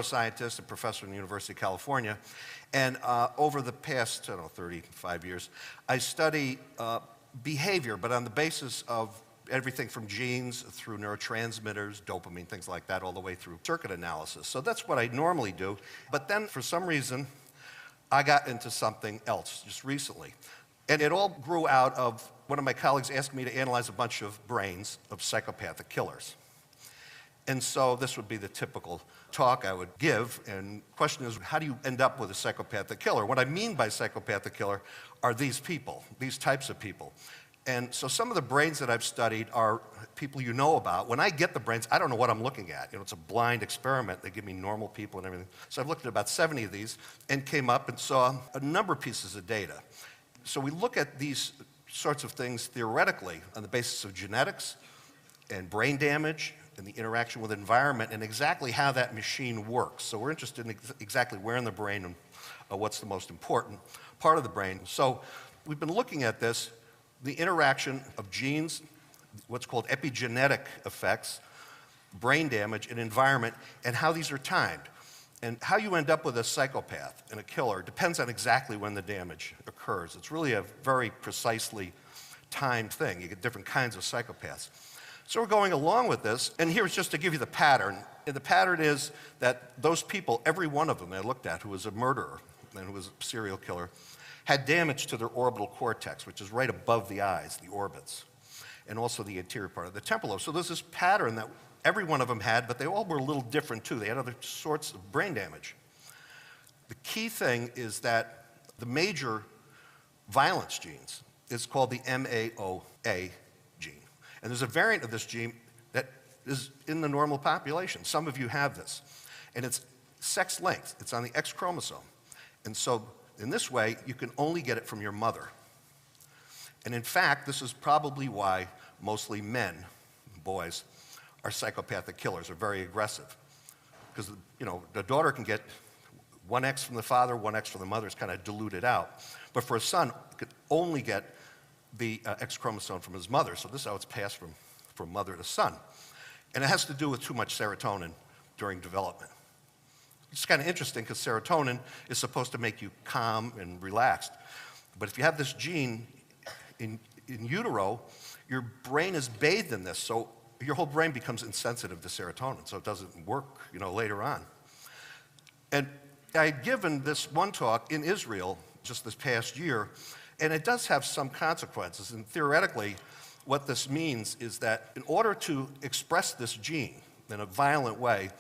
neuroscientist and professor in the University of California. And over the past, 35 years, I study behavior, but on the basis of everything from genes through neurotransmitters, dopamine, things like that, all the way through circuit analysis. So that's what I normally do. But then, for some reason, I got into something else just recently. And it all grew out of one of my colleagues asking me to analyze a bunch of brains of psychopathic killers. And so this would be the typical talk I would give. And the question is, how do you end up with a psychopathic killer? What I mean by psychopathic killer are these people, these types of people. And so some of the brains that I've studied are people you know about. When I get the brains, I don't know what I'm looking at. It's a blind experiment. They give me normal people and everything. So I've looked at about 70 of these and came up and saw a number of pieces of data. So we look at these sorts of things theoretically on the basis of genetics and brain damage and the interaction with the environment and exactly how that machine works. So we're interested in exactly where in the brain and what's the most important part of the brain. So we've been looking at this, the interaction of genes, what's called epigenetic effects, brain damage, and environment, and how these are timed. And how you end up with a psychopath and a killer depends on exactly when the damage occurs. It's really a very precisely timed thing. You get different kinds of psychopaths. So we're going along with this, and here's just to give you the pattern. And the pattern is that those people, every one of them I looked at who was a murderer and who was a serial killer, had damage to their orbital cortex, which is right above the eyes, the orbits, and also the anterior part of the temporal lobe. So there's this pattern that every one of them had, but they all were a little different too. They had other sorts of brain damage. The key thing is that the major violence genes is called the MAOA gene. And there's a variant of this gene that is in the normal population. Some of you have this. And it's sex linked. It's on the X chromosome. And so in this way, you can only get it from your mother. And in fact, this is probably why mostly men, boys, are psychopathic killers, are very aggressive. Because, the daughter can get one X from the father, one X from the mother. It's kind of diluted out. But for a son, he could only get the X chromosome from his mother. So this is how it's passed from mother to son. And it has to do with too much serotonin during development. It's kind of interesting because serotonin is supposed to make you calm and relaxed. But if you have this gene in utero, your brain is bathed in this. So your whole brain becomes insensitive to serotonin, so it doesn't work, later on. And I had given this one talk in Israel just this past year, and it does have some consequences. And theoretically, what this means is that in order to express this gene in a violent way,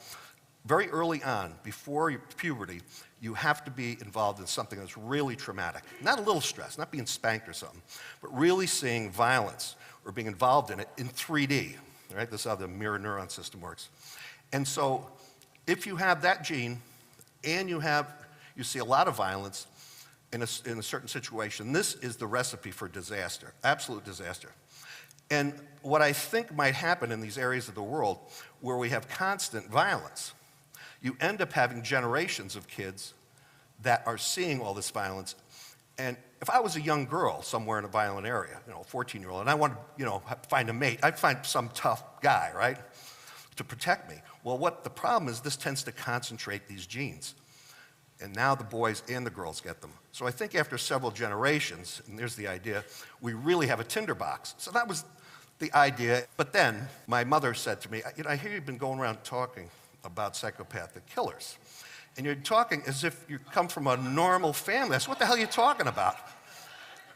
very early on, before puberty, you have to be involved in something that's really traumatic. Not a little stress, not being spanked or something, but really seeing violence or being involved in it in 3D. Right? This is how the mirror neuron system works. And so if you have that gene and you see a lot of violence in a certain situation, this is the recipe for disaster, absolute disaster. And what I think might happen in these areas of the world where we have constant violence, you end up having generations of kids that are seeing all this violence. And if I was a young girl somewhere in a violent area, a 14-year-old, and I wanted, find a mate, I'd find some tough guy, right, to protect me. Well, the problem is this tends to concentrate these genes. And now the boys and the girls get them. So I think after several generations, and there's the idea, we really have a tinderbox. So that was the idea. But then my mother said to me, I hear you've been going around talking about psychopathic killers. And you're talking as if you come from a normal family. I said, what the hell are you talking about?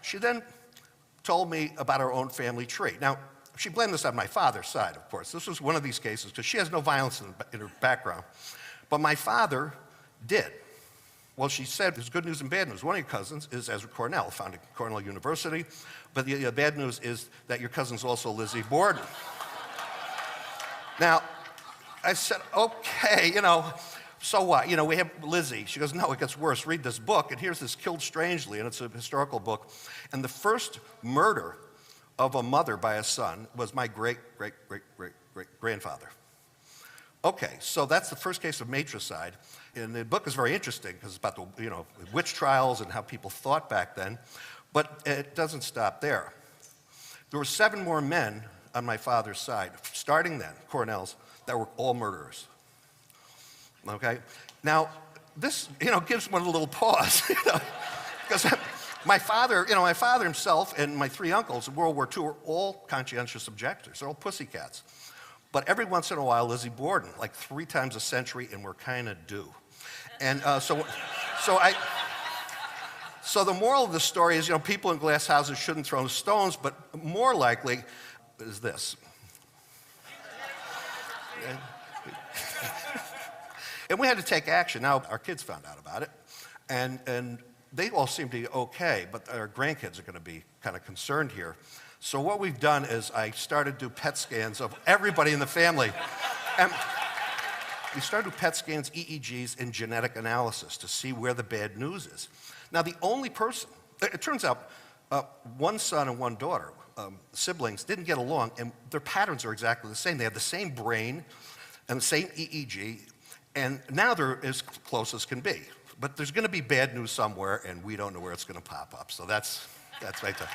She then told me about her own family tree. Now, she blamed this on my father's side, of course. This was one of these cases because she has no violence in her background. But my father did. Well, she said there's good news and bad news. One of your cousins is Ezra Cornell, founded Cornell University. But the bad news is that your cousin's also Lizzie Borden. Now, I said, okay, so what? We have Lizzie. She goes, no, it gets worse. Read this book. And here's this Killed Strangely, and it's a historical book. And the first murder of a mother by a son was my great-great-great-great-grandfather. Okay, so that's the first case of matricide. And the book is very interesting because it's about the witch trials and how people thought back then. But it doesn't stop there. There were 7 more men on my father's side, starting then, Cornell's, that were all murderers. okay? Now, this, gives one a little pause, because my father himself and my three uncles in World War II were all conscientious objectors. They're all pussycats. But every once in a while, Lizzie Borden, like 3 times a century, and we're kind of due. And so the moral of the story is, people in glass houses shouldn't throw stones, but more likely is this. And we had to take action. Now, our kids found out about it, and they all seem to be okay, but our grandkids are going to be kind of concerned here. So what we've done is I started to do PET scans of everybody in the family. And we started to do PET scans, EEGs, and genetic analysis to see where the bad news is. Now, the only person, it turns out one son and one daughter, siblings, didn't get along, and their patterns are exactly the same. They have the same brain and the same EEG, and now they're as close as can be. But there's going to be bad news somewhere, and we don't know where it's going to pop up. So that's right there.